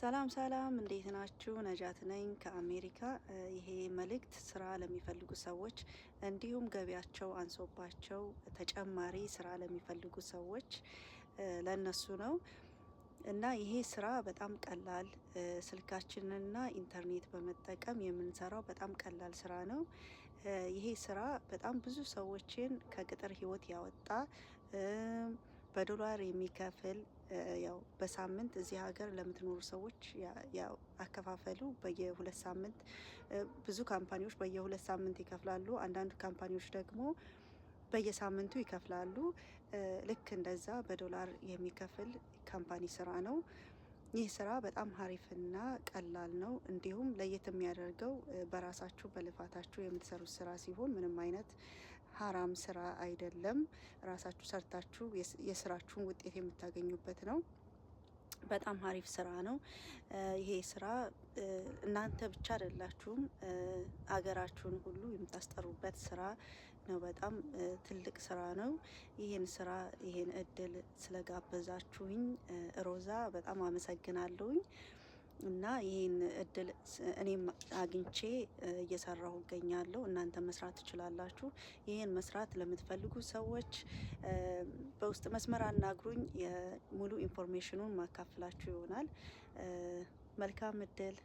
ሰላም ሰላም፣ እንዴት ናችሁ? ነጃት ነኝ ከአሜሪካ። ይሄ መልእክት ስራ ለሚፈልጉ ሰዎች እንዲሁም ገቢያቸው አንሶባቸው ተጨማሪ ስራ ለሚፈልጉ ሰዎች ለነሱ ነው እና ይሄ ስራ በጣም ቀላል ስልካችንንና ኢንተርኔት በመጠቀም የምንሰራው በጣም ቀላል ስራ ነው። ይሄ ስራ በጣም ብዙ ሰዎችን ከቅጥር ህይወት ያወጣ በዶላር የሚከፍል ያው በሳምንት እዚህ ሀገር ለምትኖሩ ሰዎች ያው አከፋፈሉ በየ2 ሳምንት ብዙ ካምፓኒዎች በየ2 ሳምንት ይከፍላሉ። አንዳንድ ካምፓኒዎች ደግሞ በየሳምንቱ ይከፍላሉ። ልክ እንደዛ በዶላር የሚከፍል ካምፓኒ ስራ ነው። ይህ ስራ በጣም ሀሪፍና ቀላል ነው። እንዲሁም ለየት የሚያደርገው በራሳችሁ በልፋታችሁ የምትሰሩት ስራ ሲሆን ምንም አይነት ሀራም ስራ አይደለም። ራሳችሁ ሰርታችሁ የስራችሁን ውጤት የምታገኙበት ነው። በጣም ሀሪፍ ስራ ነው። ይሄ ስራ እናንተ ብቻ አይደላችሁም፣ አገራችሁን ሁሉ የምታስጠሩበት ስራ ነው። በጣም ትልቅ ስራ ነው። ይህን እድል ስለጋበዛችሁኝ ሮዛ በጣም አመሰግናለሁኝ። እና ይህን እድል እኔም አግኝቼ እየሰራሁ እገኛለሁ። እናንተ መስራት ትችላላችሁ። ይህን መስራት ለምትፈልጉ ሰዎች በውስጥ መስመር አናግሩኝ። የሙሉ ኢንፎርሜሽኑን ማካፍላችሁ ይሆናል። መልካም እድል።